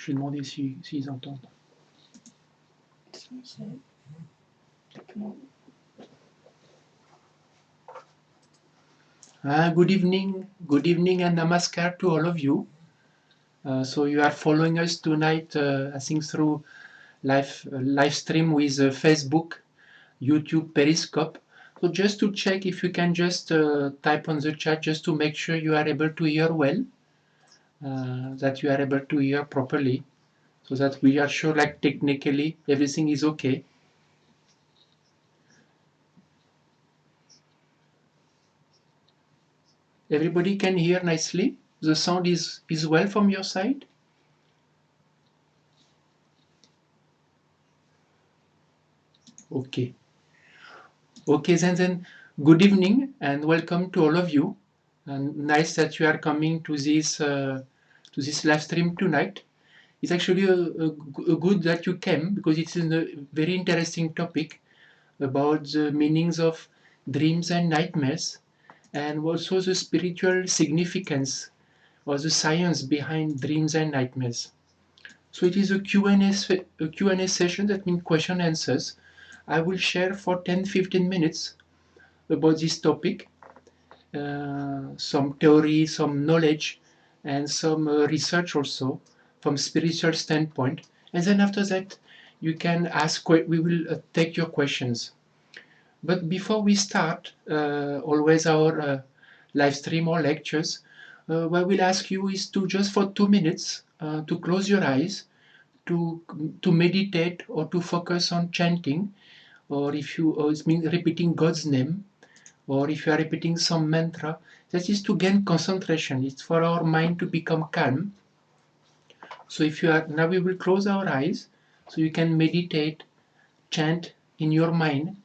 Je vais demander s'ils entendent. Good evening and namaskar to all of you. So you are following us tonight, I think through live stream with Facebook, YouTube, Periscope. So just to check if you can just type on the chat just to make sure you are able to hear well, that you are able to hear properly, so that we are sure like technically everything is okay. Everybody can hear nicely? The sound is well from your side? Okay. Okay, then good evening and welcome to all of you. And nice that you are coming to this live stream tonight. It's actually a good that you came because it's a very interesting topic about the meanings of dreams and nightmares, and also the spiritual significance or the science behind dreams and nightmares. So it is a Q&A session, that means question and answers. I will share for 10-15 minutes about this topic, some theory, some knowledge, and some research also from spiritual standpoint. And then after that, you can ask. We will take your questions. But before we start, always our live stream or lectures, what we'll ask you is to just for 2 minutes to close your eyes, to meditate or to focus on chanting, or if you it means repeating God's name, or if you are repeating some mantra, that is to gain concentration. It's for our mind to become calm. So if you are now, we will close our eyes so you can meditate, chant in your mind,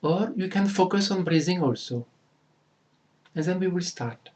or you can focus on breathing also. And then we will start.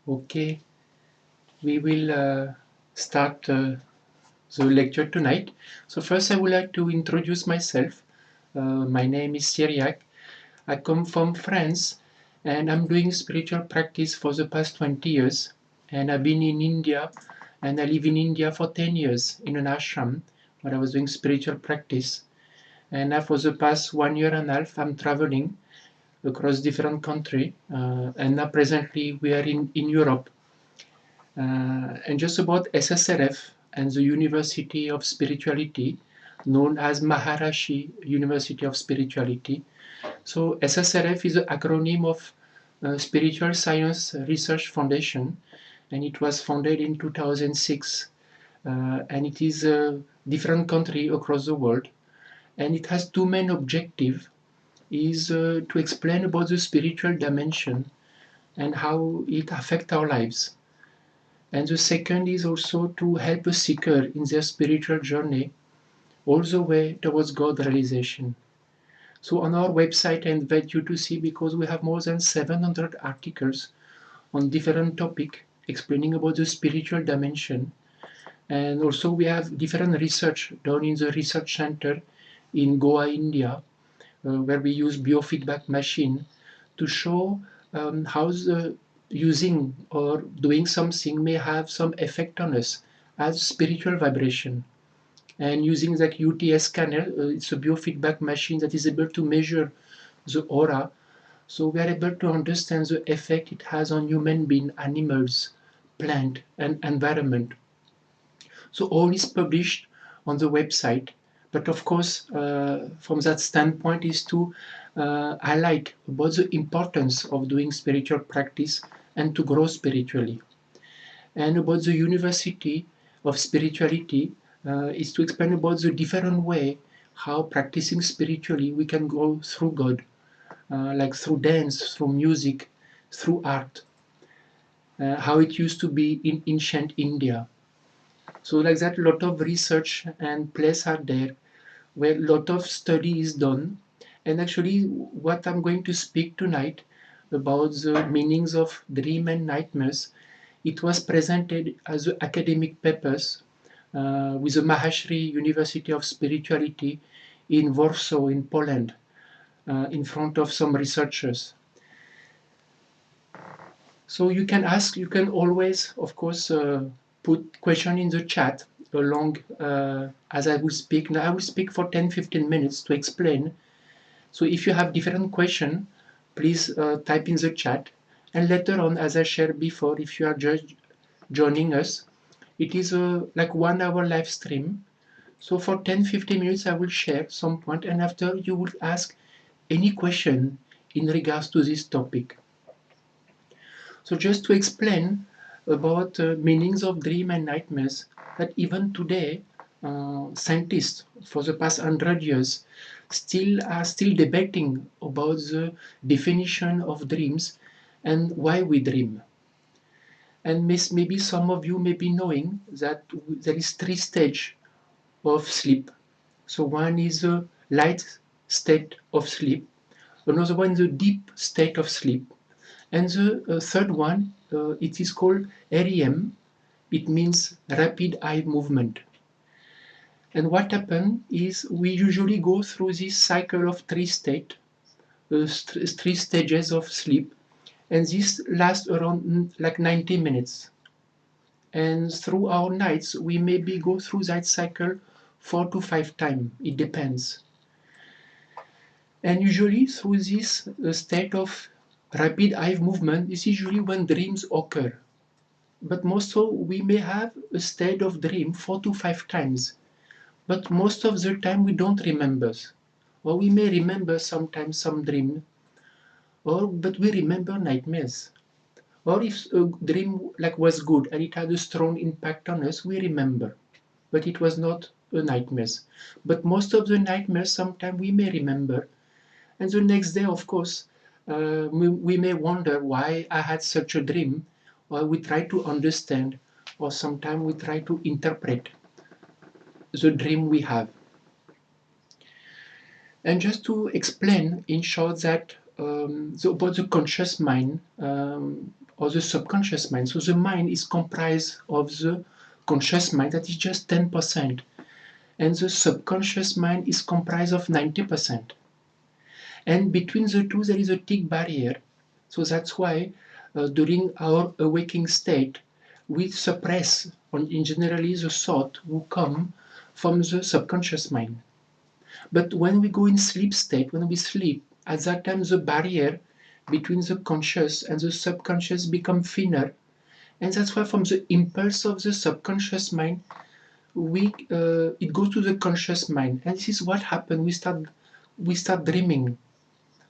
Okay, we will start the lecture tonight. So first I would like to introduce myself. My name is Cyriaque. I come from France and I'm doing spiritual practice for the past 20 years. And I've been in India, and I live in India for 10 years in an ashram where I was doing spiritual practice. And now for the past 1 year and a half I'm traveling across different countries, and now presently we are in Europe. And just about SSRF and the University of Spirituality, known as Maharishi University of Spirituality. So SSRF is an acronym of Spiritual Science Research Foundation, and it was founded in 2006. And it is a different country across the world, and it has two main objectives: is to explain about the spiritual dimension and how it affects our lives. And the second is also to help a seeker in their spiritual journey all the way towards God realization. So on our website, I invite you to see, because we have more than 700 articles on different topics explaining about the spiritual dimension. And also we have different research done in the research center in Goa, India, where we use biofeedback machine to show how the using or doing something may have some effect on us as spiritual vibration. And using that UTS scanner, it's a biofeedback machine that is able to measure the aura. So we are able to understand the effect it has on human beings, animals, plant, and environment. So all is published on the website. But of course, from that standpoint, is to highlight about the importance of doing spiritual practice and to grow spiritually. And about the University of Spirituality is to explain about the different way how practicing spiritually we can go through God, like through dance, through music, through art, how it used to be in ancient India. So like that, a lot of research and places are there where a lot of study is done. And actually, what I'm going to speak tonight about the meanings of dream and nightmares, it was presented as academic papers with the Maharishi University of Spirituality in Warsaw, in Poland, in front of some researchers. So you can ask, you can always, of course, put question in the chat along as I will speak. Now I will speak for 10-15 minutes to explain. So if you have different question, please type in the chat. And later on, as I shared before, if you are just joining us, it is a like 1 hour live stream. So for 10-15 minutes, I will share some point, and after you will ask any question in regards to this topic. So just to explain about meanings of dream and nightmares, that even today, scientists for the past 100 years are still debating about the definition of dreams and why we dream. And maybe some of you may be knowing that there is 3 stages of sleep. So one is a light state of sleep, another one is a deep state of sleep, and the third one, it is called REM. It means rapid eye movement. And what happens is we usually go through this cycle of 3 states, 3 stages of sleep, and this lasts around like 90 minutes. And through our nights, we maybe go through that cycle 4 to 5 times. It depends. And usually through this state of rapid eye movement, this is usually when dreams occur. But most of we may have a state of dream 4 to 5 times. But most of the time we don't remember. Or we may remember sometimes some dream, but we remember nightmares. Or if a dream like was good and it had a strong impact on us, we remember. But it was not a nightmare. But most of the nightmares sometimes we may remember. And the next day, of course, we may wonder why I had such a dream, or we try to understand, or sometimes we try to interpret the dream we have. And just to explain in short that about the conscious mind or the subconscious mind. So the mind is comprised of the conscious mind, that is just 10%, and the subconscious mind is comprised of 90%. And between the two, there is a thick barrier. So that's why during our awakening state, we suppress, in generally, the thought will come from the subconscious mind. But when we go in sleep state, when we sleep, At that time, the barrier between the conscious and the subconscious become thinner, and that's why from the impulse of the subconscious mind, it goes to the conscious mind, and this is what happens. We start dreaming.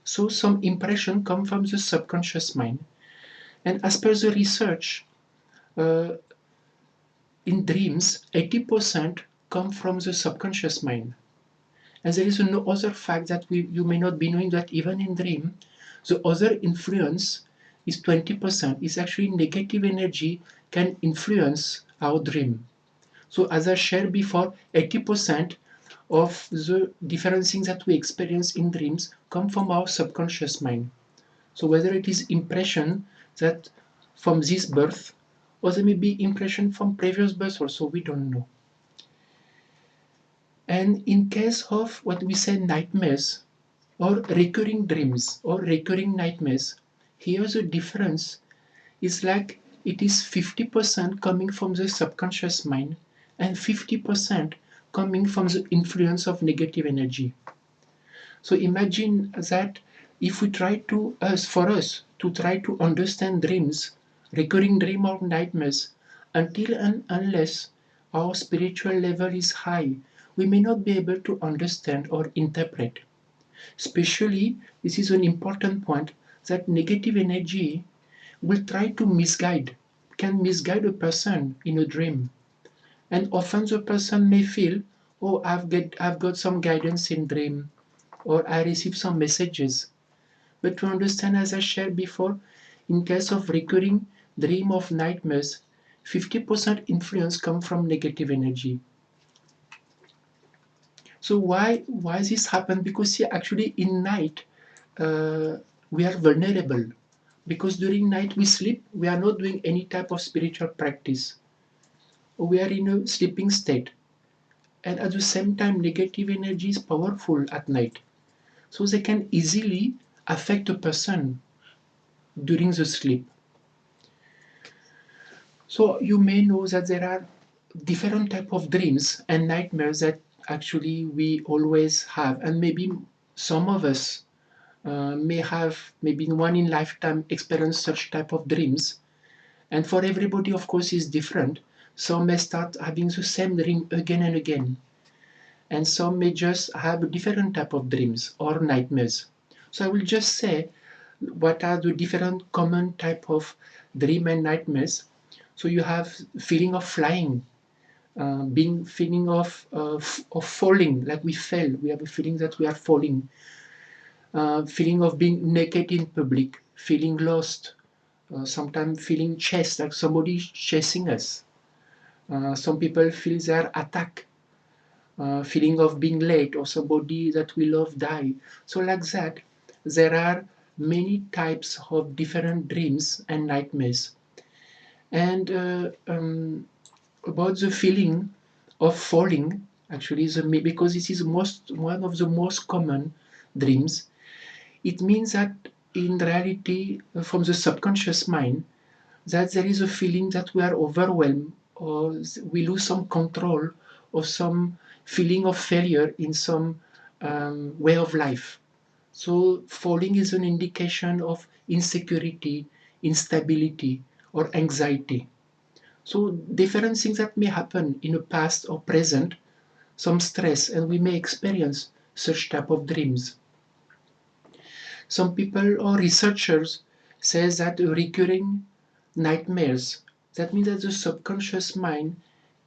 So some impression come from the subconscious mind, and as per the research, uh, in dreams, 80% come from the subconscious mind. And there is no other fact that you may not be knowing that even in dream, the other influence is 20%. Is actually negative energy can influence our dream. So as I shared before, 80% of the different things that we experience in dreams come from our subconscious mind. So whether it is impression that from this birth, or there may be impression from previous births also, we don't know. And in case of what we say nightmares, or recurring dreams, or recurring nightmares, here the difference is like it is 50% coming from the subconscious mind and 50% coming from the influence of negative energy. So imagine that if we try to, for us to try to understand dreams, recurring dream or nightmares, until and unless our spiritual level is high, we may not be able to understand or interpret. Especially, this is an important point, that negative energy will try to can misguide a person in a dream. And often the person may feel, oh, I've got some guidance in dream, or I received some messages. But to understand, as I shared before, in case of recurring dream of nightmares, 50% influence come from negative energy. So why this happen? Because see, actually in night uh, we are vulnerable, because during night we sleep, we are not doing any type of spiritual practice, we are in a sleeping state, and at the same time negative energy is powerful at night, so they can easily affect a person during the sleep. So you may know that there are different type of dreams and nightmares that actually we always have, and maybe some of us may have maybe one in lifetime experience such type of dreams. And for everybody, of course, is different. Some may start having the same dream again and again, and some may just have a different type of dreams or nightmares. So I will just say what are the different common type of dream and nightmares. So you have feeling of flying, being feeling of falling, like we fell. We have a feeling that we are falling. Feeling of being naked in public, feeling lost, sometimes feeling chased, like somebody chasing us. Some people feel they are attacked, feeling of being late or somebody that we love die. So like that, there are many types of different dreams and nightmares. And about the feeling of falling, actually, because this is one of the most common dreams, it means that in reality, from the subconscious mind, that there is a feeling that we are overwhelmed, or we lose some control, or some feeling of failure in some way of life. So falling is an indication of insecurity, instability, or anxiety. So different things that may happen in the past or present, some stress, and we may experience such type of dreams. Some people or researchers says that recurring nightmares, that means that the subconscious mind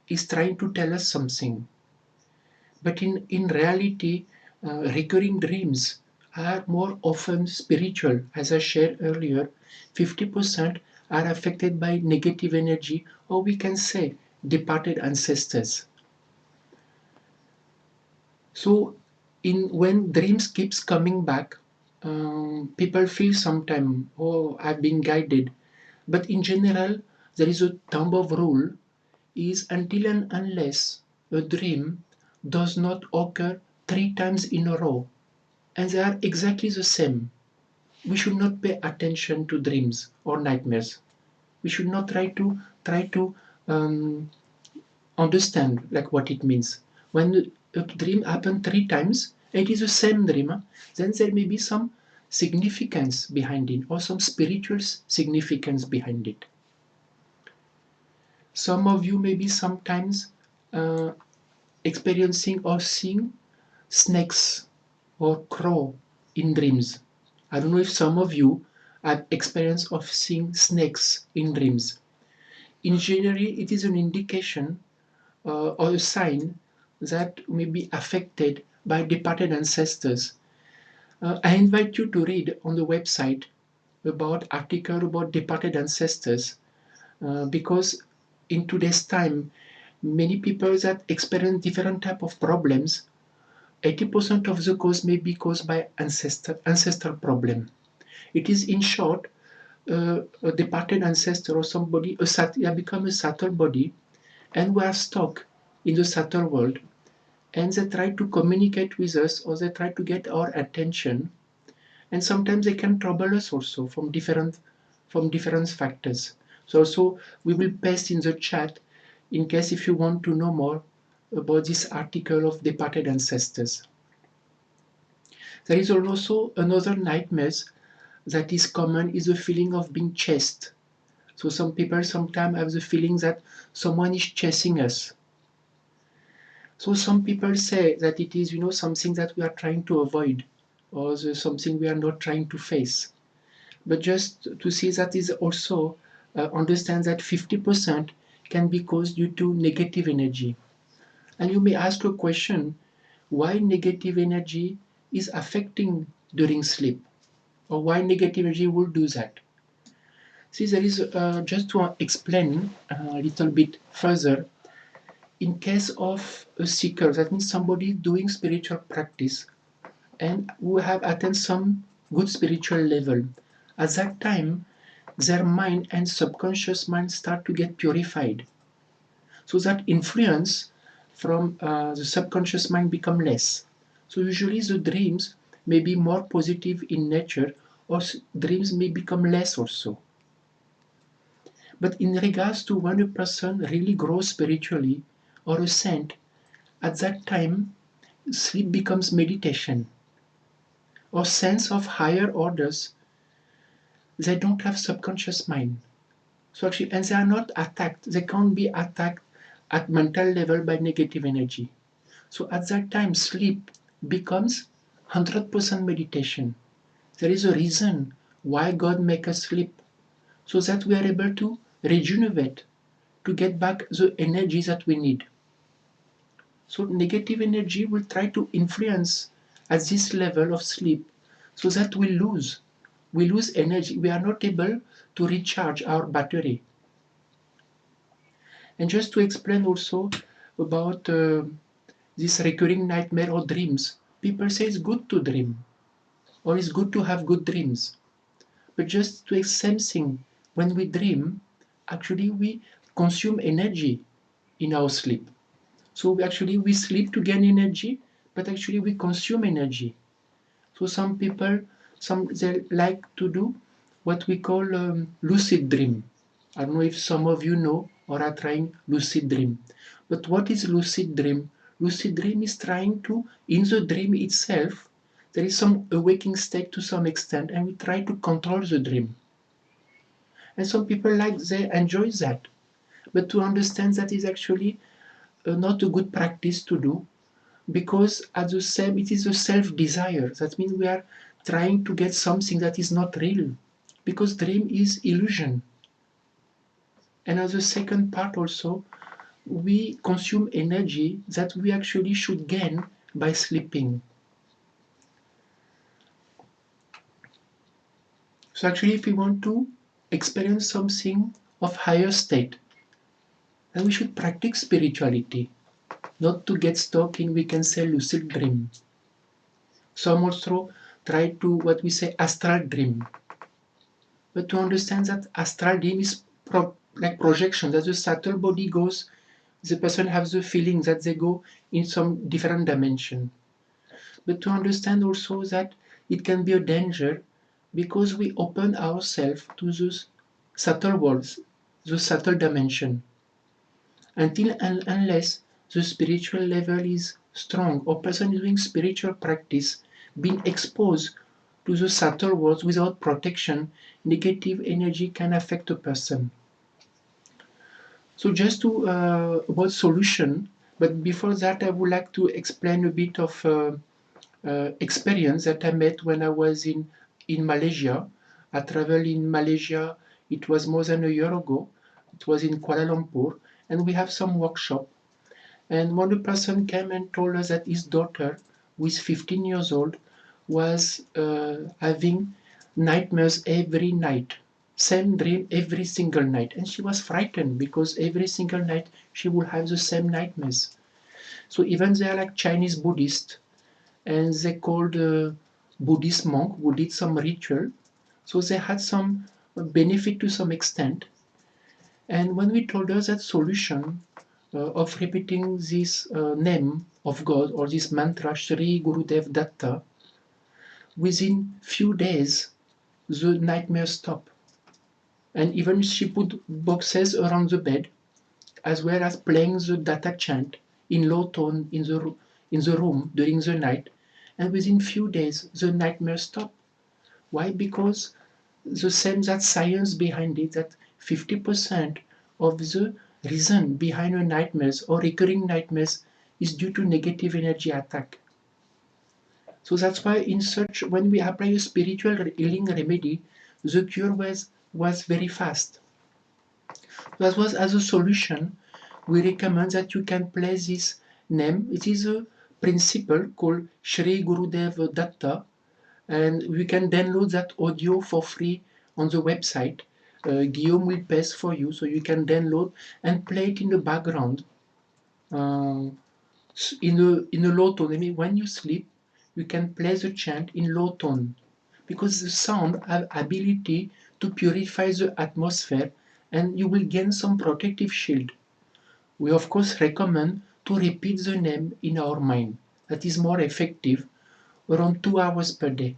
is trying to tell us something. But in reality, recurring dreams are more often spiritual. As I shared earlier, 50% are affected by negative energy, or we can say departed ancestors. So when dreams keeps coming back, people feel sometime, oh, I've been guided. But in general, there is a thumb of rule, is until and unless a dream does not occur 3 times in a row, and they are exactly the same, we should not pay attention to dreams or nightmares. We should not try to understand like what it means. When a dream happens 3 times, It is the same dream, then there may be some significance behind it or some spiritual significance behind it. Some of you may be sometimes uh, experiencing or seeing snakes or crow in dreams. I don't know if some of you have experience of seeing snakes in dreams. In general, it is an indication or a sign that may be affected by departed ancestors. I invite you to read on the website about article about departed ancestors because in today's time, many people that experience different type of problems, 80% of the cause may be caused by ancestral problem. It is in short a departed ancestor or somebody become a subtle body, and we are stuck in the subtle world, and they try to communicate with us or they try to get our attention, and sometimes they can trouble us also from different factors. So also we will paste in the chat in case if you want to know more about this article of departed ancestors. There is also another nightmare that is common is the feeling of being chased. So some people sometimes have the feeling that someone is chasing us. So some people say that it is, something that we are trying to avoid or something we are not trying to face. But just to see that is also understand that 50% can be caused due to negative energy. And you may ask a question, why negative energy is affecting during sleep? Or why negative energy will do that? See, there is, just to explain a little bit further, in case of a seeker, that means somebody doing spiritual practice and who have attained some good spiritual level, at that time, their mind and subconscious mind start to get purified. So that influence from the subconscious mind become less. So usually the dreams may be more positive in nature, or dreams may become less also. But in regards to when a person really grows spiritually or a saint, at that time sleep becomes meditation or sense of higher orders. They don't have subconscious mind. So actually, and they are not attacked. They can't be attacked at mental level by negative energy. So at that time, sleep becomes 100% meditation. There is a reason why God make us sleep, so that we are able to rejuvenate, to get back the energy that we need. So negative energy will try to influence at this level of sleep, so that we lose energy. We are not able to recharge our battery. And just to explain also about this recurring nightmare or dreams, people say it's good to dream or it's good to have good dreams. But just to same thing, when we dream, actually we consume energy in our sleep. So we sleep to gain energy, but actually we consume energy. So some people, they like to do what we call lucid dream. I don't know if some of you know or are trying lucid dream. But what is lucid dream? Lucid dream is trying to, in the dream itself, there is some awakening state to some extent, and we try to control the dream. And some people they enjoy that. But to understand that is actually not a good practice to do, because at the same it is a self-desire. That means we are trying to get something that is not real, because dream is illusion. And as a second part also, we consume energy that we actually should gain by sleeping. So actually, if we want to experience something of higher state, then we should practice spirituality, not to get stuck in, we can say, lucid dream. Some also try to what we say astral dream. But to understand that astral dream is like projection, that the subtle body goes, the person has the feeling that they go in some different dimension. But to understand also that it can be a danger, because we open ourselves to those subtle worlds, the subtle dimension, until and unless the spiritual level is strong or person doing spiritual practice being exposed to the subtle worlds without protection, negative energy can affect a person. So just to about solution, but before that I would like to explain a bit of experience that I met when I was in Malaysia. I traveled in Malaysia, it was more than a year ago. It was in Kuala Lumpur, and we have some workshop. And one person came and told us that his daughter, who is 15 years old, was having nightmares every night. Same dream every single night. And she was frightened because every single night she would have the same nightmares. So even they are like Chinese Buddhists, and they called a Buddhist monk who did some ritual. So they had some benefit to some extent. And when we told her that solution of repeating this name of God or this mantra Shri Gurudev Datta, within few days the nightmare stopped. And even she put boxes around the bed as well as playing the Datta chant in low tone in the room during the night. And within few days the nightmare stopped. Why? Because the same that science behind it, that 50% of the reason behind a nightmares or recurring nightmares is due to negative energy attack. So that's why in such, when we apply a spiritual healing remedy, the cure was very fast. That was as a solution, we recommend that you can play this name. It is a principle called Shri Gurudev Datta, and you can download that audio for free on the website. Guillaume will paste for you, so you can download and play it in the background uh, in a low tone. I mean, when you sleep, you can play the chant in low tone because the sound have ability to purify the atmosphere, and you will gain some protective shield. We of course recommend to repeat the name in our mind. That is more effective, around 2 hours per day.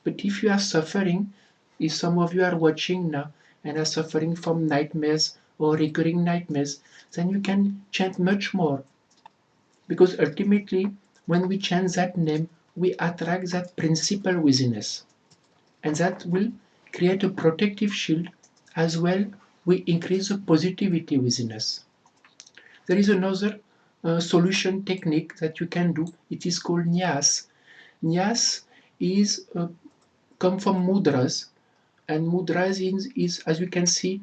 But if you are suffering, if some of you are watching now and are suffering from nightmares or recurring nightmares, then you can chant much more. Because ultimately, when we chant that name, we attract that principle within us. And that will create a protective shield as well. We increase the positivity within us. There is another solution technique that you can do. It is called Nyas. Nyas is come from mudras, and mudras is as you can see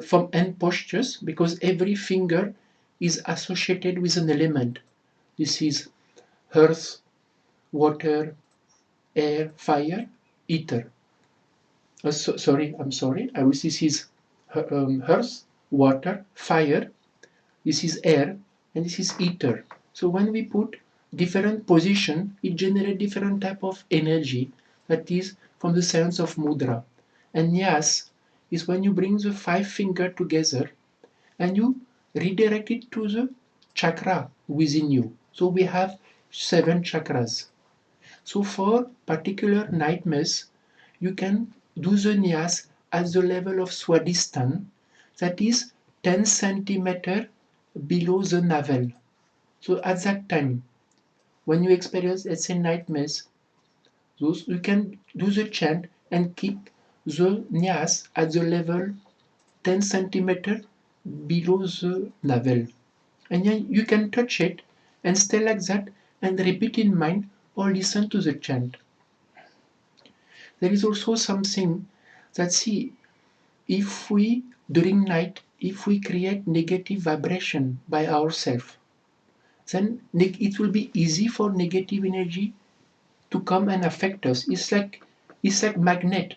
from hand postures, because every finger is associated with an element. This is earth, water, air, fire, ether. I'm sorry. This is earth, water, fire. This is air, and this is ether. So when we put different position, it generates different type of energy. That is from the science of mudra. And nyas is when you bring the five finger together and you redirect it to the chakra within you. So we have 7 chakras. So for particular nightmares, you can do the nyas at the level of swadhisthana, that is 10 centimeter below the navel. So at that time, when you experience, let's say, nightmares, those you can do the chant and keep the nyas at the level 10 centimeter below the navel. And then you can touch it and stay like that and repeat in mind or listen to the chant. There is also something that, see, if we, during night, if we create negative vibration by ourselves, then it will be easy for negative energy to come and affect us. It's like magnet.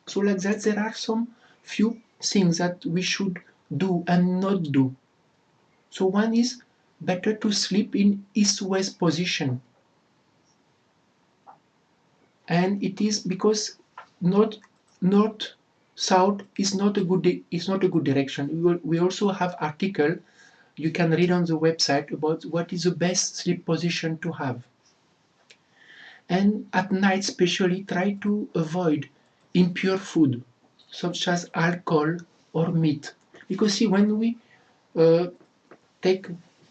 So like that, there are some few things that we should do and not do. So one is better to sleep in east-west position, and it is because north south is not a good direction. We also have article you can read on the website about what is the best sleep position to have. And at night especially, try to avoid impure food such as alcohol or meat, because see, when we uh, take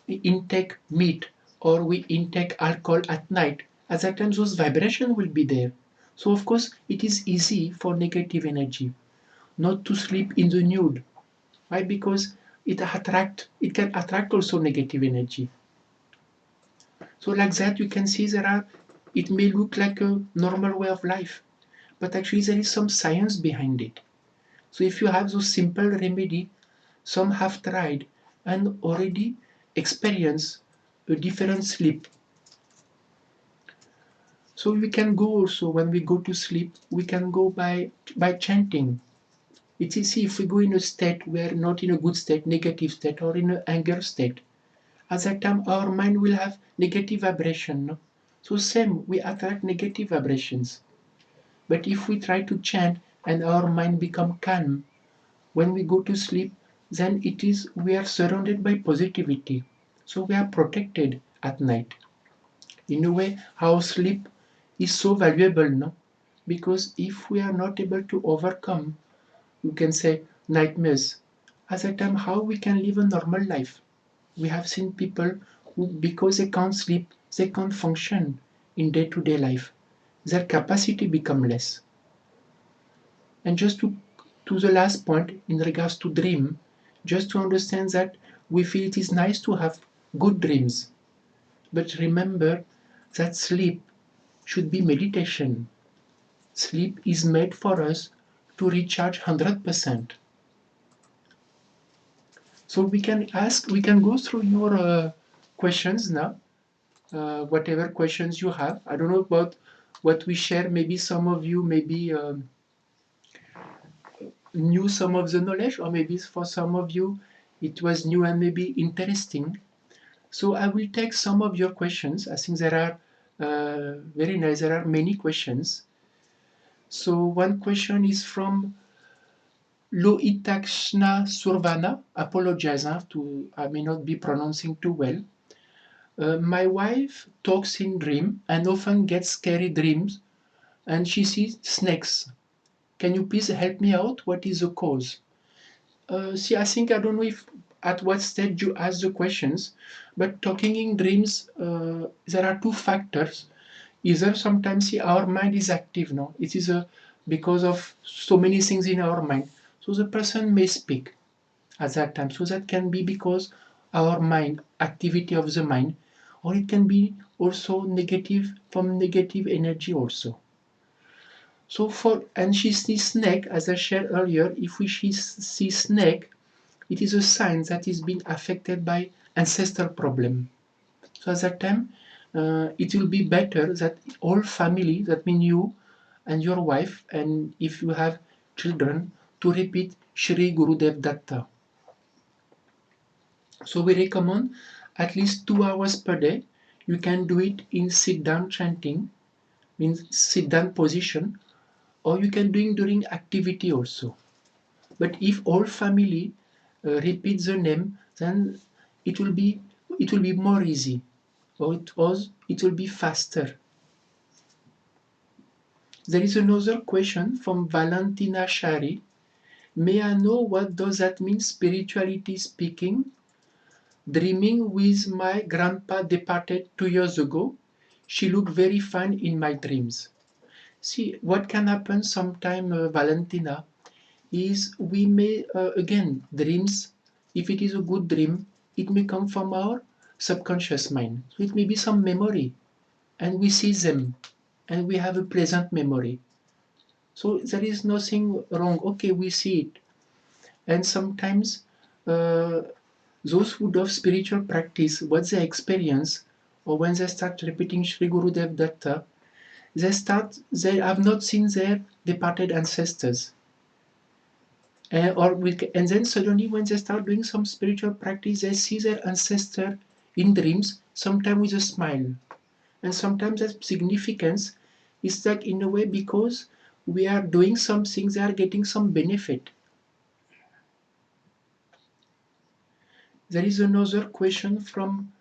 intake meat or we intake alcohol at night, at that time those vibrations will be there. So of course it is easy for negative energy not to sleep in the nude. Why? Because it can attract also negative energy. So like that you can see it may look like a normal way of life, but actually there is some science behind it. So if you have those simple remedy, some have tried and already experienced a different sleep. So we can go also when we go to sleep, we can go by chanting. It's easy if we go in a state where not in a good state, negative state, or in an anger state. At that time, our mind will have negative vibration. No? So same, we attract negative vibrations. But if we try to chant and our mind become calm, when we go to sleep, then we are surrounded by positivity. So we are protected at night. In a way, our sleep is so valuable, no? Because if we are not able to overcome, you can say, nightmares, at that time, how we can live a normal life? We have seen people who, because they can't sleep, they can't function in day-to-day life. Their capacity become less. And just to the last point in regards to dream, just to understand that we feel it is nice to have good dreams. But remember that sleep should be meditation. Sleep is made for us to recharge 100%. So we can go through your questions now, whatever questions you have. I don't know about what we share. Maybe some of you maybe knew some of the knowledge, or maybe for some of you it was new and maybe interesting. So I will take some of your questions. I think there are very nice. There are many questions. So one question is from Loitakshna Survana. Apologize I may not be pronouncing too well. My wife talks in dream and often gets scary dreams, and she sees snakes. Can you please help me out? What is the cause? See, I think I don't know if at what stage you ask the questions, but talking in dreams, there are two factors. Either sometimes see our mind is active, no? It is because of so many things in our mind. So the person may speak at that time. So that can be because our mind, activity of the mind, or it can be also negative from negative energy also. So and she sees snake, as I shared earlier, if we see snake, it is a sign that is being affected by ancestral problem. So at that time, it will be better that all family, that means you and your wife, and if you have children, to repeat Shri Gurudev Datta. So we recommend at least 2 hours per day. You can do it in sit down chanting, means sit down position, or you can do it during activity also. But if all family repeat the name, then it will be more easy, or it will be faster. There is another question from Valentina Shari. May I know what does that mean, spirituality speaking? Dreaming with my grandpa departed 2 years ago. She looked very fine in my dreams. See, what can happen sometime, Valentina, is we may, again, dreams, if it is a good dream, it may come from our subconscious mind. So it may be some memory, and we see them, and we have a pleasant memory. So there is nothing wrong. Okay, we see it. And sometimes uh, those who do spiritual practice, what they experience, or when they start repeating Sri Gurudev Datta, they have not seen their departed ancestors. And then suddenly when they start doing some spiritual practice, they see their ancestor in dreams, sometimes with a smile. And sometimes that significance is like in a way because we are doing something, they are getting some benefit. There is another question from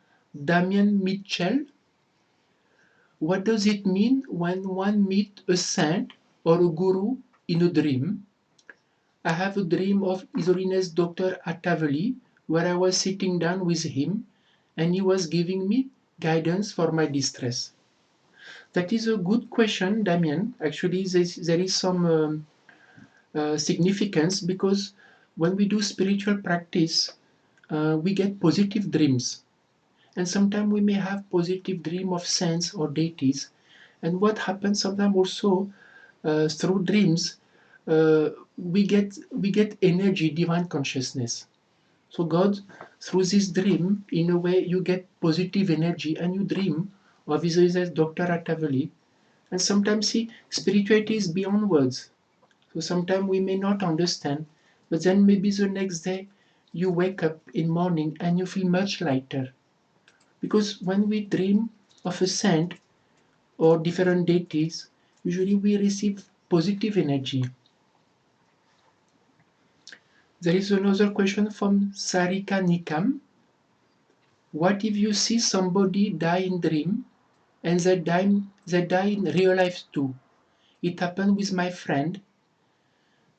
Damien Mitchell. What does it mean when one meets a saint or a guru in a dream? I have a dream of His Holiness Dr. Attavali where I was sitting down with him and he was giving me guidance for my distress? That is a good question, Damien. Actually, there is some significance, because when we do spiritual practice, we get positive dreams. And sometimes we may have positive dream of saints or deities. And what happens sometimes also, through dreams, we get energy, divine consciousness. So God, through this dream, in a way, you get positive energy, and you dream or visualize Dr. Atavali. And sometimes, see, spirituality is beyond words. So sometimes we may not understand, but then maybe the next day you wake up in morning and you feel much lighter. Because when we dream of a saint or different deities, usually we receive positive energy. There is another question from Sarika Nikam. What if you see somebody die in dream and they die in real life too? It happened with my friend.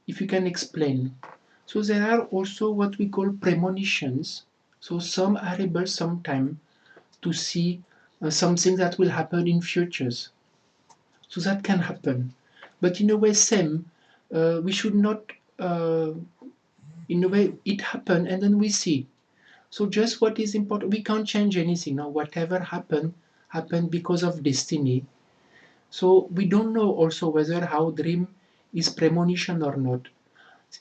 If you can explain. So there are also what we call premonitions. So some are able sometime to see something that will happen in futures. So that can happen. But in a way, same, we should not, in a way, it happened and then we see. So just what is important, we can't change anything. Now, whatever happened because of destiny. So we don't know also whether how dream is premonition or not.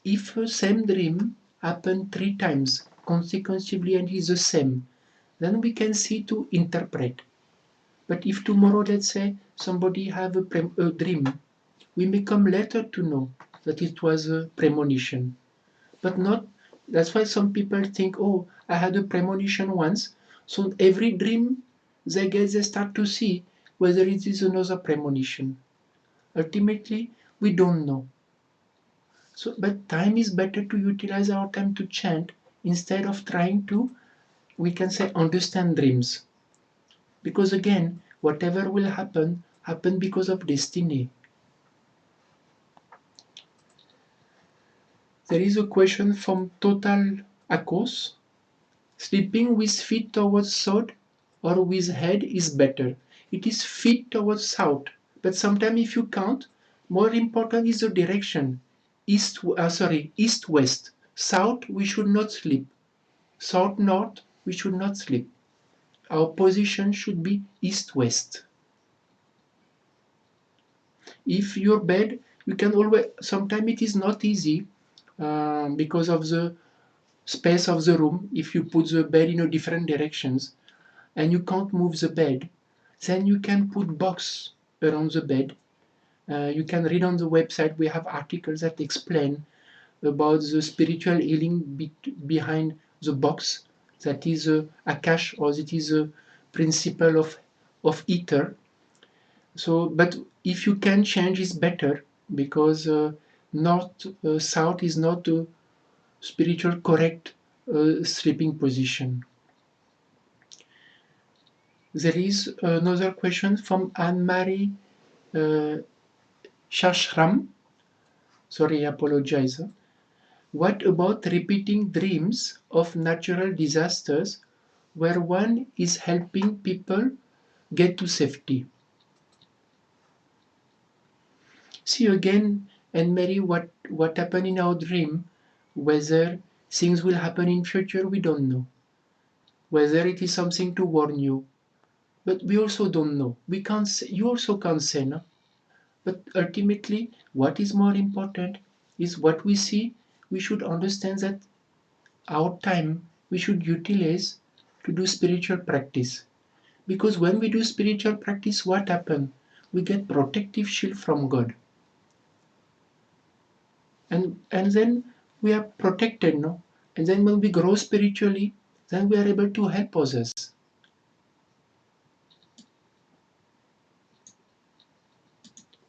If a same dream happened 3 times consecutively and is the same, then we can see to interpret. But if tomorrow, let's say, somebody have a dream, we may come later to know that it was a premonition. But not, that's why some people think, oh, I had a premonition once, so every dream they start to see whether it is another premonition. Ultimately, we don't know. So, but time is better to utilize our time to chant instead of trying to, we can say, understand dreams. Because again, whatever will happen because of destiny. There is a question from Total Akos. Sleeping with feet towards south or with head is better. It is feet towards south, but sometimes if you count, more important is the direction. East west. South we should not sleep. South north we should not sleep. Our position should be east west. If your bed, you can always, sometimes it is not easy because of the space of the room. If you put the bed in a different directions and you can't move the bed, then you can put box around the bed. You can read on the website, we have articles that explain about the spiritual healing behind the box. That is a akash, or it is a principle of ether. So, but if you can change, it's better, because north south is not a spiritual correct sleeping position. There is another question from Anne-Marie Shashram. Sorry, I apologize. What about repeating dreams of natural disasters where one is helping people get to safety? See again, and Mary, what happened in our dream, whether things will happen in future, we don't know. Whether it is something to warn you, but we also don't know. We can't say, you also can't say, no? But ultimately, what is more important is what we see. We should understand that our time we should utilize to do spiritual practice. Because when we do spiritual practice, what happens? We get protective shield from God. And then we are protected, no? And then when we grow spiritually, then we are able to help others.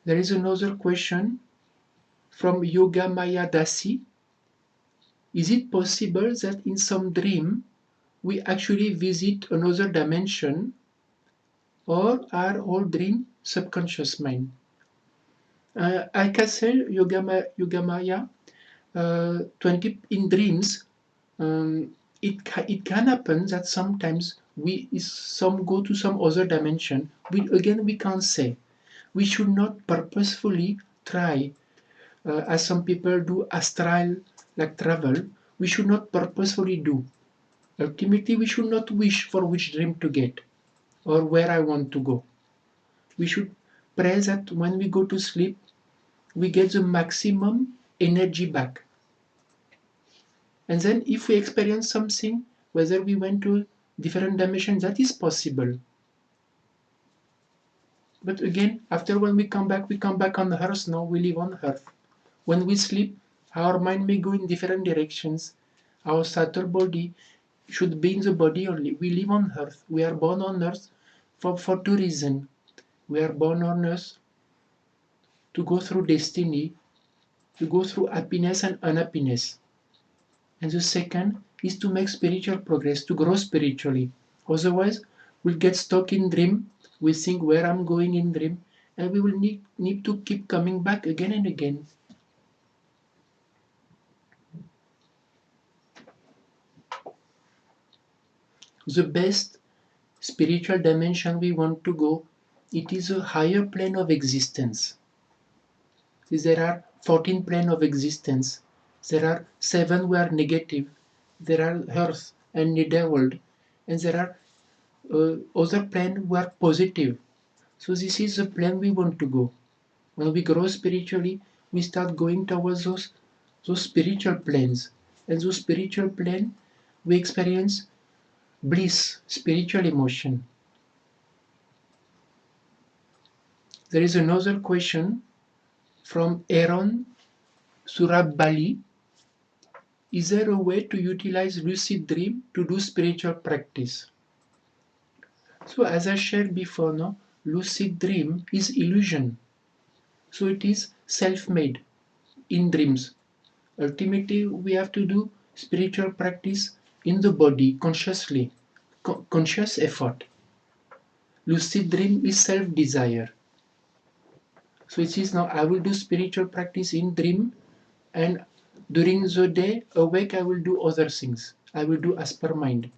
There is another question from Yoga Maya Dasi. Is it possible that in some dream we actually visit another dimension, or are all dreams subconscious mind? I can say, Yoga Maya, 20 in dreams, it can happen that sometimes some go to some other dimension. We can't say. We should not purposefully try, as some people do, astral like travel. We should not purposefully do. Ultimately, we should not wish for which dream to get or where I want to go. We should pray that when we go to sleep, we get the maximum energy back. And then if we experience something, whether we went to different dimensions, that is possible. But again, after when we come back on Earth now, we live on Earth. When we sleep, our mind may go in different directions. Our subtle body should be in the body only. We live on Earth. We are born on Earth for two reasons. We are born on Earth to go through destiny, to go through happiness and unhappiness. And the second is to make spiritual progress, to grow spiritually. Otherwise, we'll get stuck in dream. We think where I'm going in dream, and we will need to keep coming back again and again. The best spiritual dimension we want to go, it is a higher plane of existence. There are 14 planes of existence. There are 7 who are negative. There are earth and netherworld. And there are other planes who are positive. So this is the plane we want to go. When we grow spiritually, we start going towards those spiritual planes. And those spiritual planes, we experience bliss, spiritual emotion. There is another question from Aaron Surabali. Is there a way to utilize lucid dream to do spiritual practice? So as I shared before, no, lucid dream is illusion. So it is self-made in dreams. Ultimately, we have to do spiritual practice in the body consciously, conscious effort. Lucid dream is self-desire. So it is now I will do spiritual practice in dream, and during the day awake I will do other things. I will do as per mind.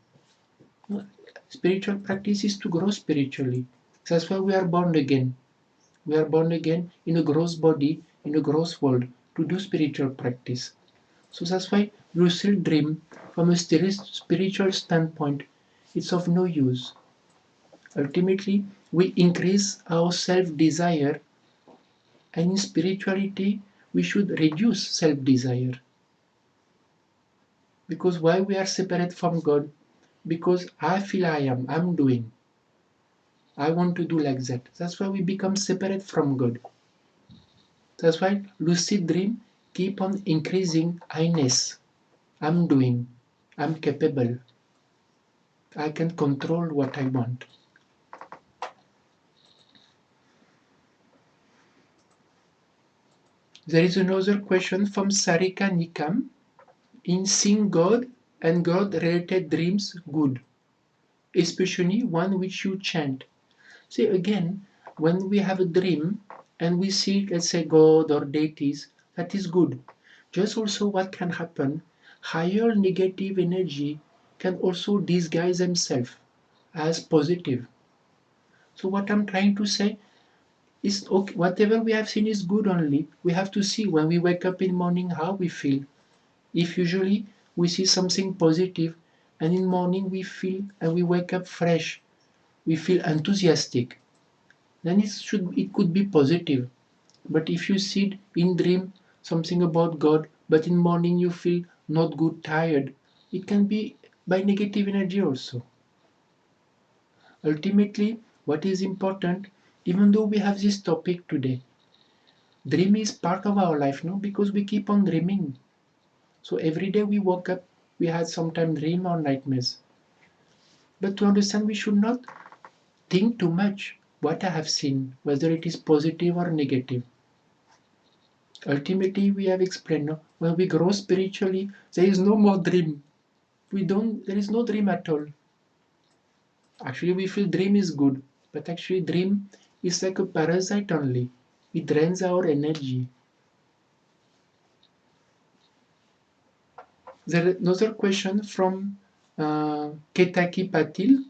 Spiritual practice is to grow spiritually. That's why we are born again. We are born again in a gross body, in a gross world, to do spiritual practice. So that's why lucid dream, from a spiritual standpoint, it's of no use. Ultimately, we increase our self-desire, and in spirituality, we should reduce self-desire. Because why we are separate from God? Because I feel I'm doing. I want to do like that. That's why we become separate from God. That's why lucid dream keep on increasing I-ness. I'm doing. I'm capable. I can control what I want. There is another question from Sarika Nikam. In seeing God and God-related dreams good, especially one which you chant. See again, when we have a dream and we see, let's say, God or deities, that is good. Just also what can happen, higher negative energy can also disguise themselves as positive. So what I'm trying to say is, okay, whatever we have seen is good only. We have to see when we wake up in the morning how we feel. If usually we see something positive and in the morning we feel and we wake up fresh, we feel enthusiastic, then it could be positive. But if you see in dream something about God, but in morning you feel not good, tired, it can be by negative energy also. Ultimately, what is important, even though we have this topic today, dream is part of our life, no? Because we keep on dreaming. So every day we woke up, we had sometimes dream or nightmares. But to understand, we should not think too much what I have seen, whether it is positive or negative. Ultimately, we have explained, no? When we grow spiritually, there is no more dream. There is no dream at all. Actually, we feel dream is good, but actually dream is like a parasite only. It drains our energy. There is another question from Ketaki Patil.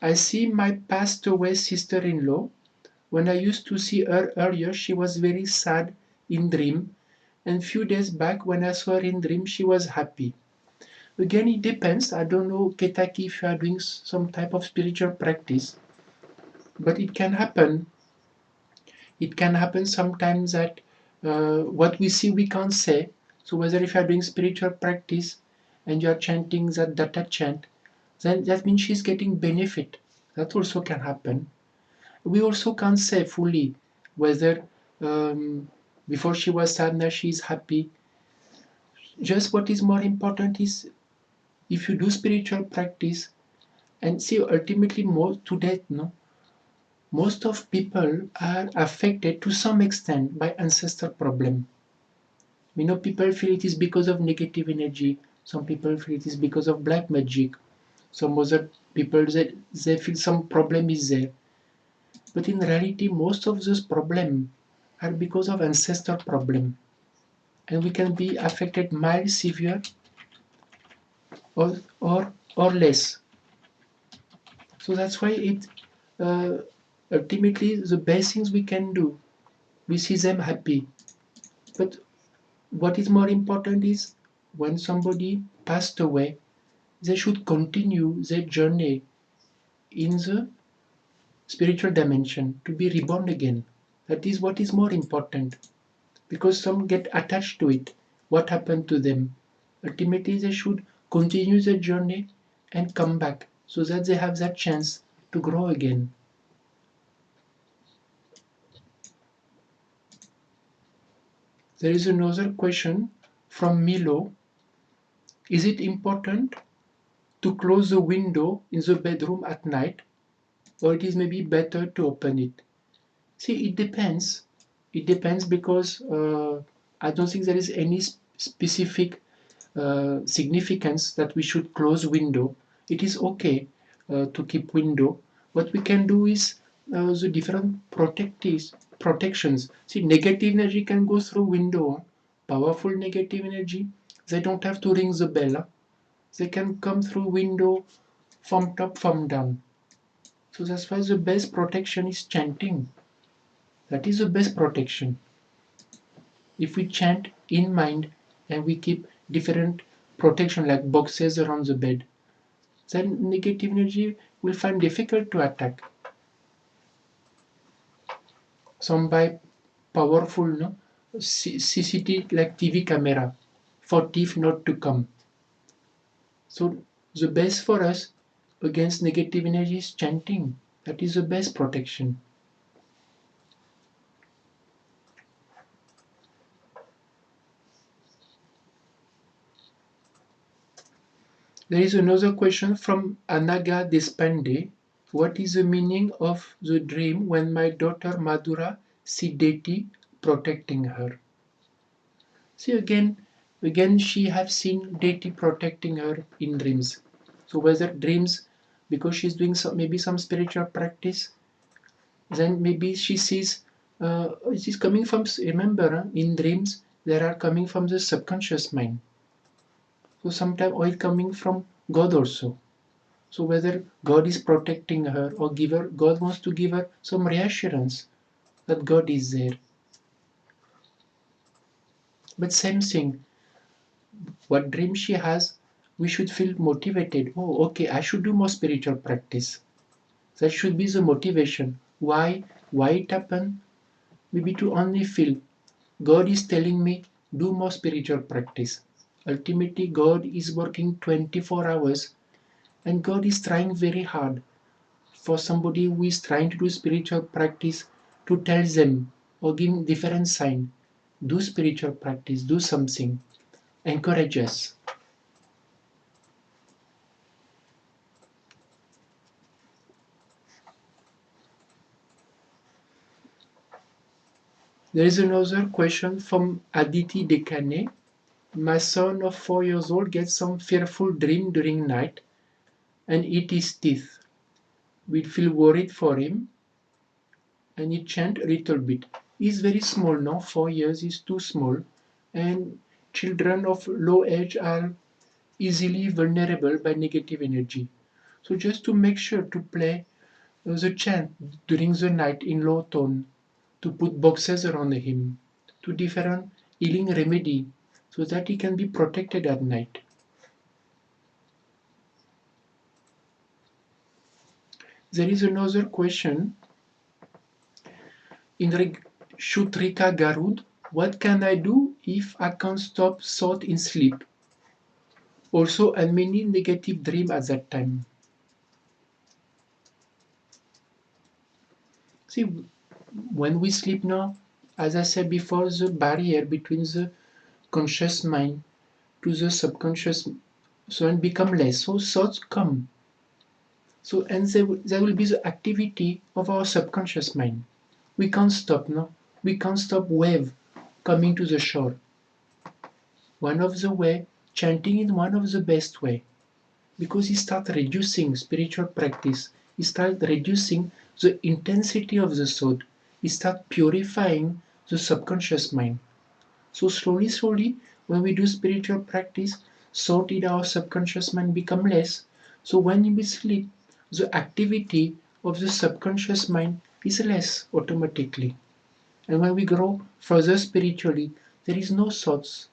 I see my passed away sister-in-law. When I used to see her earlier, she was very sad in dream, and few days back when I saw her in dream, she was happy. Again, it depends. I don't know, Ketaki, if you are doing some type of spiritual practice, but it can happen. It can happen sometimes that what we see we can't say. So whether if you are doing spiritual practice and you are chanting that data chant, then that means she's getting benefit. That also can happen. We also can't say fully whether um, before she was sad, now she's happy. Just what is more important is if you do spiritual practice and see ultimately more today, no, most of people are affected to some extent by ancestor problem. We know people feel it is because of negative energy. Some people feel it is because of black magic. Some other people they feel some problem is there. But in reality, most of those problems are because of ancestor problem. And we can be affected mild, severe, or less. So that's why it ultimately the best things we can do. We see them happy. But what is more important is when somebody passed away, they should continue their journey in the spiritual dimension to be reborn again. That is what is more important. Because some get attached to it. What happened to them? Ultimately, they should continue their journey and come back so that they have that chance to grow again. There is another question from Milo. Is it important to close the window in the bedroom at night, or it is maybe better to open it? See, it depends. It depends because I don't think there is any specific significance that we should close window. It is okay to keep window. What we can do is the different protections. See, negative energy can go through window. Powerful negative energy, they don't have to ring the bell. They can come through window from top, from down. So that's why the best protection is chanting. That is the best protection. If we chant in mind and we keep different protection like boxes around the bed, then negative energy will find difficult to attack. Some by powerful no? CCTV like TV camera for thief not to come. So the best for us against negative energy is chanting. That is the best protection. There is another question from Anaga Despande. What is the meaning of the dream when my daughter Madhura see deity protecting her? See again she have seen deity protecting her in dreams. So whether dreams because she's doing maybe some spiritual practice, then maybe she sees it is coming from, remember in dreams there are coming from the subconscious mind. So sometimes oil coming from God also. So whether God is protecting her or God wants to give her some reassurance that God is there. But same thing, what dream she has, we should feel motivated. Oh, okay, I should do more spiritual practice. That should be the motivation. Why? Why it happened? Maybe to only feel God is telling me do more spiritual practice. Ultimately, God is working 24 hours and God is trying very hard for somebody who is trying to do spiritual practice to tell them or give different sign. Do spiritual practice, do something, encourage us. There is another question from Aditi Dekane. My son of 4 years old gets some fearful dream during night and eat his teeth. We feel worried for him and he chant a little bit. He's very small now, 4 years is too small, and children of low age are easily vulnerable by negative energy. So just to make sure to play the chant during the night in low tone, to put boxes around him, to different healing remedy, so that he can be protected at night. There is another question in Shutrika Garud. What can I do if I can't stop thought in sleep? Also, and many negative dream at that time. See, when we sleep now, as I said before, the barrier between the conscious mind to the subconscious so and become less. So thoughts come. So and there will be the activity of our subconscious mind. We can't stop now. We can't stop wave coming to the shore. One of the way, chanting is one of the best way, because it starts reducing spiritual practice. It starts reducing the intensity of the thought. It starts purifying the subconscious mind. So slowly, slowly, when we do spiritual practice, thought in our subconscious mind become less. So when we sleep, the activity of the subconscious mind is less automatically. And when we grow further spiritually, there is no thoughts.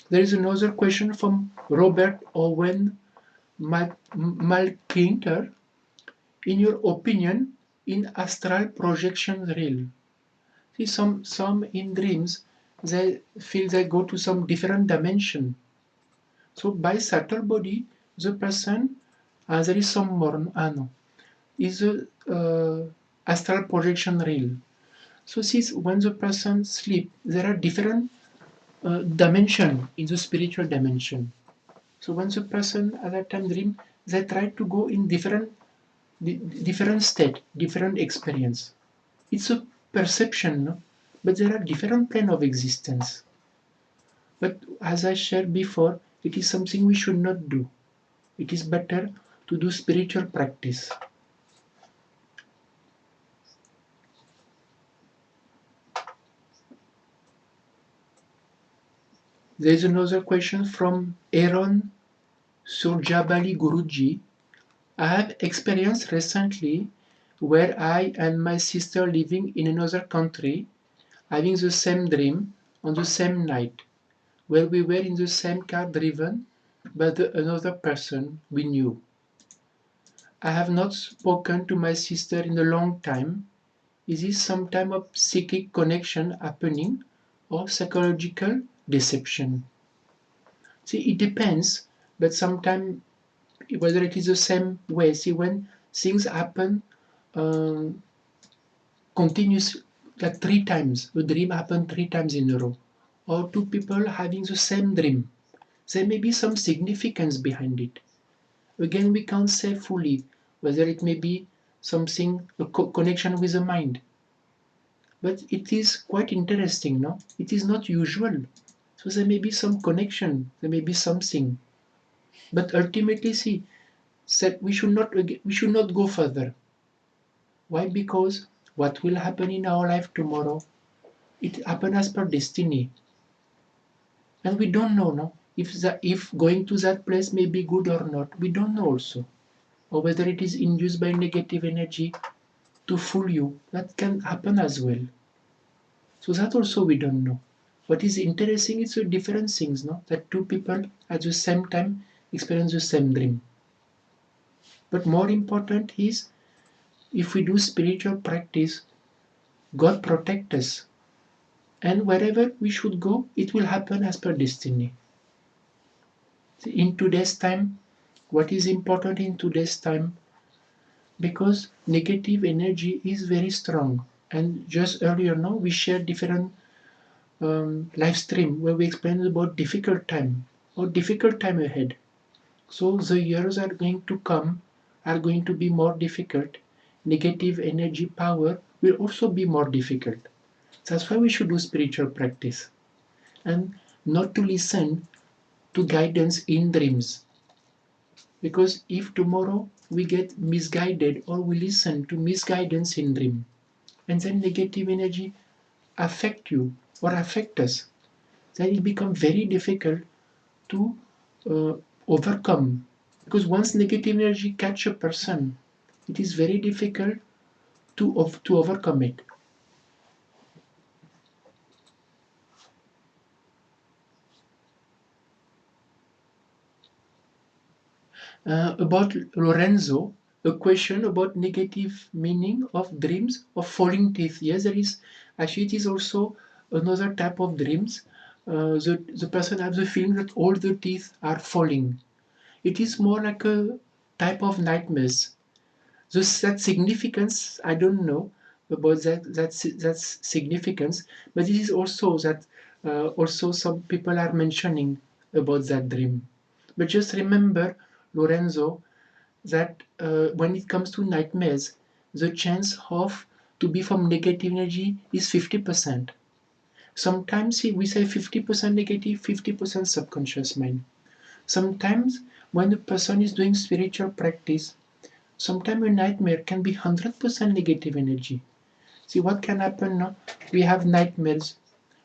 There is another question from Robert Owen Malkinter. In your opinion, in astral projection real? See, some in dreams, they feel they go to some different dimension. So by subtle body, the person, there is some more, no, is a astral projection real? So see, when the person sleep, there are different dimension in the spiritual dimension. So when the person at that time dream, they try to go in different state, different experience. It's a perception, no? But there are different plane of existence. But as I shared before, it is something we should not do. It is better to do spiritual practice. There is another question from Aaron Surjabali Guruji. I have experienced recently where I and my sister living in another country having the same dream on the same night, where we were in the same car driven by another person we knew. I have not spoken to my sister in a long time. Is this some type of psychic connection happening or psychological deception? See, it depends, but sometimes whether it is the same way. See, when things happen um, continuous, like three times, a dream happened three times in a row, or two people having the same dream, there may be some significance behind it. Again, we can't say fully whether it may be something, a connection with the mind. But it is quite interesting, no? It is not usual. So there may be some connection, there may be something. But ultimately, see, said we should not go further. Why? Because what will happen in our life tomorrow, it happen as per destiny. And we don't know, no? If going to that place may be good or not, we don't know also. Or whether it is induced by negative energy to fool you, that can happen as well. So that also we don't know. What is interesting is the different things, no? That two people at the same time experience the same dream. But more important is, if we do spiritual practice, God protect us. And wherever we should go, it will happen as per destiny. In today's time, what is important in today's time? Because negative energy is very strong. And just earlier, no, we shared different live stream where we explained about difficult time or difficult time ahead. So the years are going to come are going to be more difficult. Negative energy power will also be more difficult. That's why we should do spiritual practice and not to listen to guidance in dreams. Because if tomorrow we get misguided or we listen to misguidance in dream, and then negative energy affect you or affect us, then it becomes very difficult to uh, overcome Because once negative energy catch a person, it is very difficult to overcome it. About Lorenzo, a question about negative meaning of dreams of falling teeth. Yes, there is actually it is also another type of dreams. The person has the feeling that all the teeth are falling. It is more like a type of nightmares. That significance, I don't know about that's significance, but it is also that also some people are mentioning about that dream. But just remember, Lorenzo, that when it comes to nightmares, the chance of to be from negative energy is 50%. Sometimes we say 50% negative, 50% subconscious mind. Sometimes when a person is doing spiritual practice, sometimes a nightmare can be 100% negative energy. See what can happen now? We have nightmares.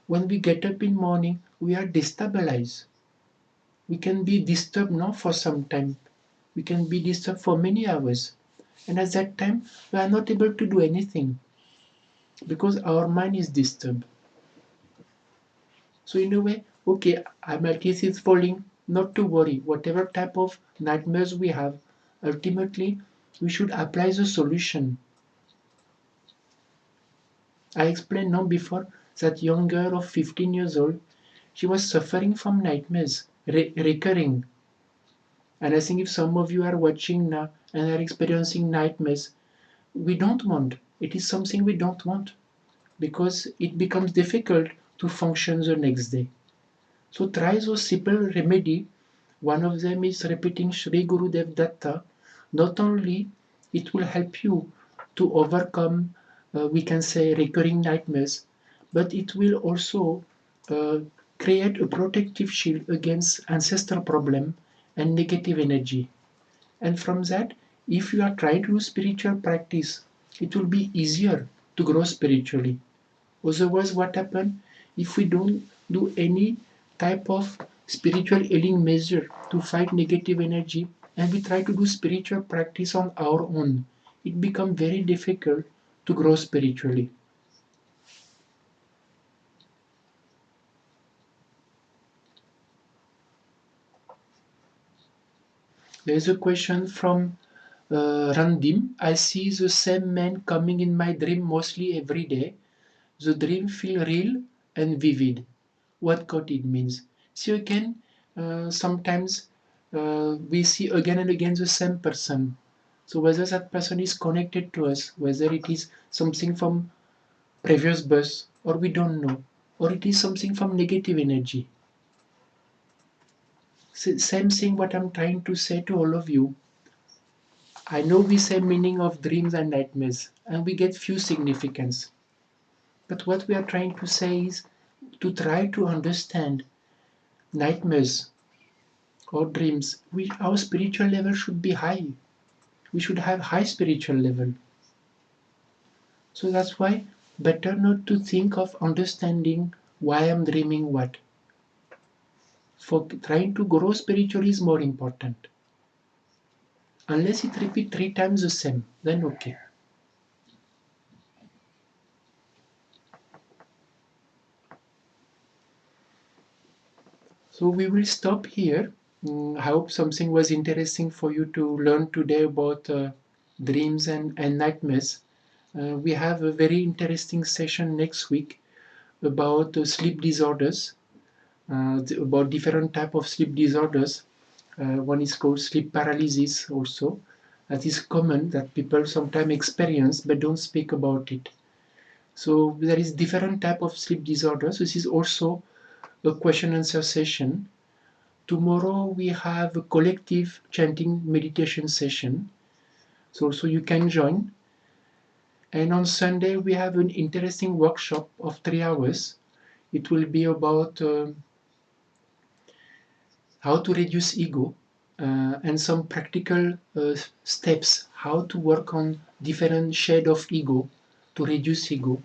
When we get up in morning, we are destabilized. We can be disturbed now for some time. We can be disturbed for many hours. And at that time, we are not able to do anything because our mind is disturbed. So in a way, okay, my teeth is falling, not to worry. Whatever type of nightmares we have, ultimately, we should apply the solution. I explained now before that young girl of 15 years old, she was suffering from nightmares, recurring. And I think if some of you are watching now and are experiencing nightmares, we don't want. It is something we don't want because it becomes difficult to function the next day. So try those simple remedy. One of them is repeating Sri Gurudev Datta. Not only it will help you to overcome, we can say, recurring nightmares, but it will also uh, create a protective shield against ancestral problem and negative energy. And from that, if you are trying to do spiritual practice, it will be easier to grow spiritually. Otherwise, what happens if we don't do any type of spiritual healing measure to fight negative energy and we try to do spiritual practice on our own? It becomes very difficult to grow spiritually. There is a question from Randim. I see the same man coming in my dream mostly every day. The dream feel real and vivid. What God it means. See again, sometimes we see again and again the same person. So whether that person is connected to us, whether it is something from previous birth, or we don't know, or it is something from negative energy. Same thing what I'm trying to say to all of you. I know we say meaning of dreams and nightmares, and we get few significance. But what we are trying to say is to try to understand nightmares or dreams. Our spiritual level should be high. We should have high spiritual level. So that's why better not to think of understanding why I'm dreaming what. For trying to grow spiritually is more important. Unless it repeat 3 times the same, then okay. So we will stop here. I hope something was interesting for you to learn today about dreams and nightmares. We have a very interesting session next week about sleep disorders, about different type of sleep disorders. One is called sleep paralysis also. That is common that people sometimes experience but don't speak about it. So there is different type of sleep disorders. This is also a question answer session. Tomorrow we have a collective chanting meditation session. So you can join. And on Sunday we have an interesting workshop of 3 hours. It will be about how to reduce ego and some practical steps how to work on different shade of ego to reduce ego,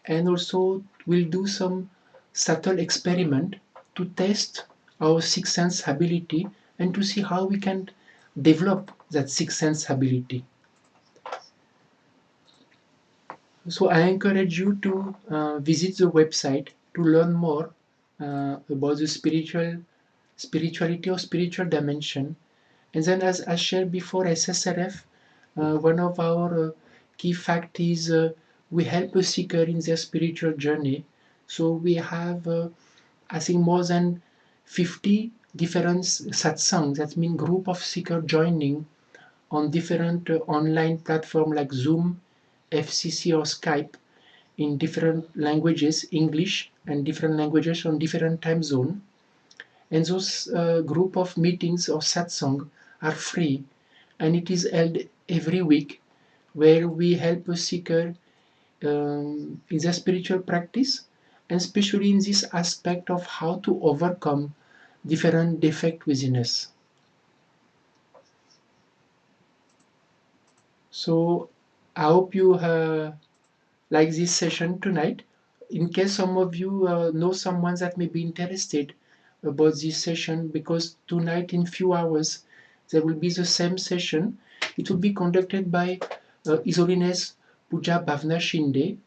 and also we'll do some subtle experiment to test our sixth sense ability and to see how we can develop that sixth sense ability. So I encourage you to visit the website to learn more about the spirituality or spiritual dimension. And then, as I shared before, SSRF, one of our key fact is we help a seeker in their spiritual journey. So we have, I think, more than 50 different satsangs, that means group of seekers joining on different online platforms like Zoom, FCC, or Skype in different languages, English and different languages on different time zone. And those group of meetings or satsang are free, and it is held every week, where we help a seeker in their spiritual practice, and especially in this aspect of how to overcome different defects within us. So I hope you like this session tonight. In case some of you know someone that may be interested about this session, because tonight in few hours there will be the same session. It will be conducted by His Holiness Puja Bhavna Shinde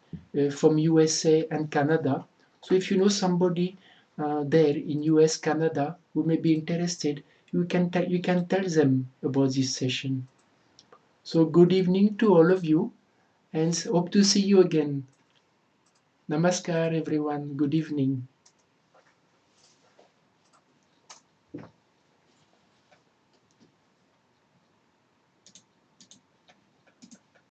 from USA and Canada. So if you know somebody there in US, Canada who may be interested, you can tell them about this session. So good evening to all of you, and hope to see you again. Namaskar everyone. Good evening.